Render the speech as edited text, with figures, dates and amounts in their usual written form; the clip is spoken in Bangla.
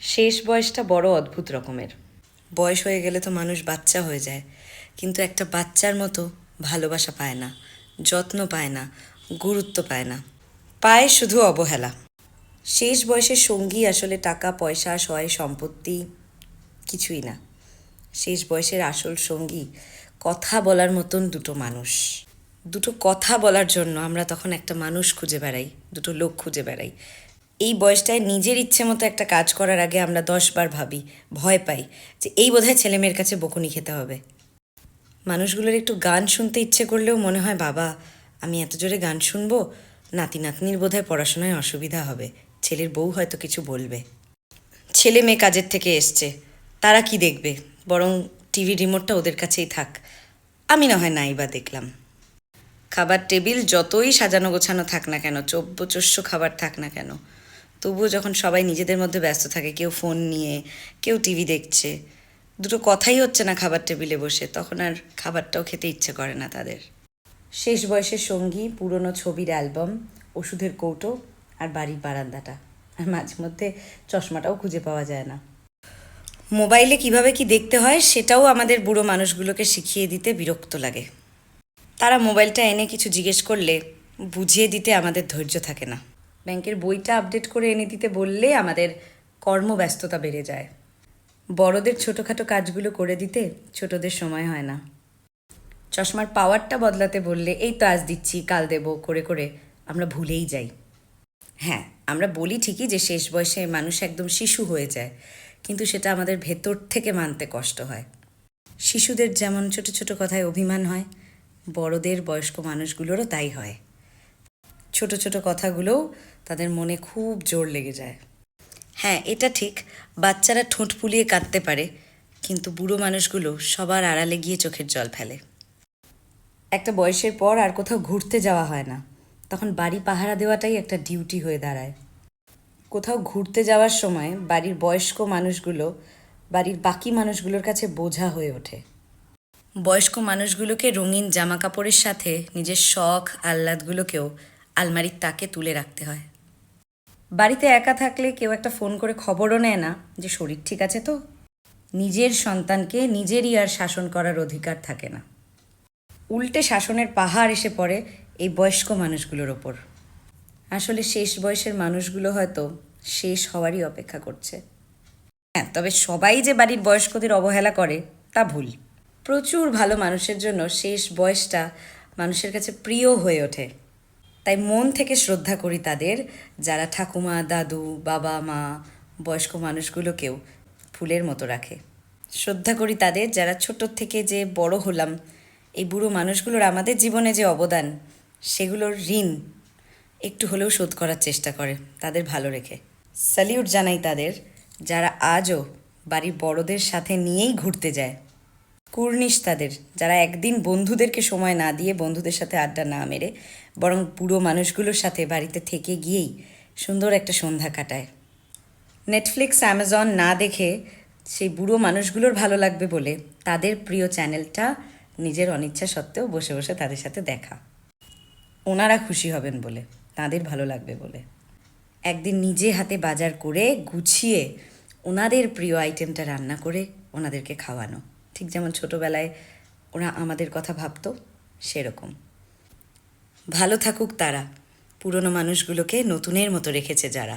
শেষ বয়সটা বড় অদ্ভুত রকমের। বয়স হয়ে গেলে তো মানুষ বাচ্চা হয়ে যায়, কিন্তু একটা বাচ্চার মতো ভালোবাসা পায় না, যত্ন পায় না, গুরুত্ব পায় না, পায় শুধু অবহেলা। শেষ বয়সের সঙ্গী আসলে টাকা পয়সা সয় সম্পত্তি কিছুই না। শেষ বয়সের আসল সঙ্গী কথা বলার মতন দুটো মানুষ। দুটো কথা বলার জন্য আমরা তখন একটা মানুষ খুঁজে বেড়াই, দুটো লোক খুঁজে বেড়াই। এই বয়সটায় নিজের ইচ্ছে মতো একটা কাজ করার আগে আমরা 10 বার ভাবি, ভয় পাই যে এই বোধহয় ছেলে মেয়ের কাছে বকুনি খেতে হবে। মানুষগুলোর একটু গান শুনতে ইচ্ছে করলেও মনে হয় বাবা আমি এত জোরে গান শুনবো, নাতি নাতনির বোধহয় পড়াশোনায় অসুবিধা হবে, ছেলের বউ হয়তো কিছু বলবে। ছেলে মেয়ে কাজের থেকে এসছে, তারা কি দেখবে, বরং টিভি রিমোটটা ওদের কাছেই থাক, আমি না হয় নাই বা দেখলাম। খাবার টেবিল যতই সাজানো গোছানো থাক না কেন, চব্যচস্য খাবার থাক না কেন, তবুও যখন সবাই নিজেদের মধ্যে ব্যস্ত থাকে, কেউ ফোন নিয়ে, কেউ টিভি দেখছে, দুটো কথাই হচ্ছে না খাবার টেবিলে বসে, তখন আর খাবারটাও খেতে ইচ্ছে করে না তাদের। শেষ বয়সের সঙ্গী পুরনো ছবির অ্যালবাম, ওষুধের কৌটো আর বাড়ির বারান্দাটা, আর মাঝে মধ্যে চশমাটাও খুঁজে পাওয়া যায় না। মোবাইলে কিভাবে কি দেখতে হয় সেটাও আমাদের বুড়ো মানুষগুলোকে শিখিয়ে দিতে বিরক্ত লাগে। তারা মোবাইলটা এনে কিছু জিজ্ঞেস করলে বুঝিয়ে দিতে আমাদের ধৈর্য থাকে না। ব্যাংকের বইটা আপডেট করে এনে দিতে বললে আমাদের কর্মব্যস্ততা বেড়ে যায়। বড়দের ছোটোখাটো কাজগুলো করে দিতে ছোটদের সময় হয় না। চশমার পাওয়ারটা বদলাতে বললে এই তো আজ দিচ্ছি কাল দেব করে করে আমরা ভুলেই যাই। হ্যাঁ, আমরা বলি ঠিকই যে শেষ বয়সে মানুষ একদম শিশু হয়ে যায়, কিন্তু সেটা আমাদের ভেতর থেকে মানতে কষ্ট হয়। শিশুদের যেমন ছোট ছোট কথায় অভিমান হয়, বড়দের বয়স্ক মানুষগুলোরও তাই হয়। ছোট ছোট কথাগুলোও তাদের মনে খুব জোর লেগে যায়। হ্যাঁ, এটা ঠিক, বাচ্চারা ঠোঁট ফুলিয়ে কাঁদতে পারে, কিন্তু বুড়ো মানুষগুলো সবার আড়ালে গিয়ে চোখের জল ফেলে। একটা বয়সের পর আর কোথাও ঘুরতে যাওয়া হয় না, তখন বাড়ি পাহারা দেওয়াটাই একটা ডিউটি হয়ে দাঁড়ায়। কোথাও ঘুরতে যাওয়ার সময় বাড়ির বয়স্ক মানুষগুলো বাড়ির বাকি মানুষগুলোর কাছে বোঝা হয়ে ওঠে। বয়স্ক মানুষগুলোকে রঙিন জামা কাপড়ের সাথে নিজের শখ আহ্লাদগুলোকেও আলমারির তাকে তুলে রাখতে হয়। বাড়িতে একা থাকলে কেউ একটা ফোন করে খবরও নেয় না যে শরীর ঠিক আছে তো। নিজের সন্তানকে নিজেরই আর শাসন করার অধিকার থাকে না, উল্টে শাসনের পাহাড় এসে পড়ে এই বয়স্ক মানুষগুলোর ওপর। আসলে শেষ বয়সের মানুষগুলো হয়তো শেষ হওয়ারই অপেক্ষা করছে। হ্যাঁ, তবে সবাই যে বাড়ির বয়স্কদের অবহেলা করে তা ভুল। প্রচুর ভালো মানুষের জন্য শেষ বয়সটা মানুষের কাছে প্রিয় হয়ে ওঠে। তাই মন থেকে শ্রদ্ধা করি তাদের, যারা ঠাকুমা দাদু বাবা মা বয়স্ক মানুষগুলোকেও ফুলের মতো রাখে। শ্রদ্ধা করি তাদের যারা ছোট থেকে যে বড় হলাম, এই বুড়ো মানুষগুলোর আমাদের জীবনে যে অবদান, সেগুলোর ঋণ একটু হলেও শোধ করার চেষ্টা করে তাদের ভালো রেখে। স্যালিউট জানাই তাদের যারা আজও বাড়ির বড়দের সাথে নিয়েই ঘুরতে যায়। কুর্নিশ তাদের যারা একদিন বন্ধুদেরকে সময় না দিয়ে, বন্ধুদের সাথে আড্ডা না মেরে, বরং বুড়ো মানুষগুলোর সাথে বাড়িতে থেকে গিয়েই সুন্দর একটা সন্ধ্যা কাটায়। নেটফ্লিক্স অ্যামাজন না দেখে সেই বুড়ো মানুষগুলোর ভালো লাগবে বলে তাদের প্রিয় চ্যানেলটা নিজের অনিচ্ছা সত্ত্বেও বসে বসে তাদের সাথে দেখা। ওনারা খুশি হবেন বলে, তাদের ভালো লাগবে বলে একদিন নিজে হাতে বাজার করে গুছিয়ে ওনাদের প্রিয় আইটেমটা রান্না করে ওনাদেরকে খাওয়ানো, ঠিক যেমন ছোটোবেলায় ওরা আমাদের কথা ভাবতো সেরকম। ভালো থাকুক তারা, পুরনো মানুষগুলোকে নতুনের মতো রেখেছে যারা।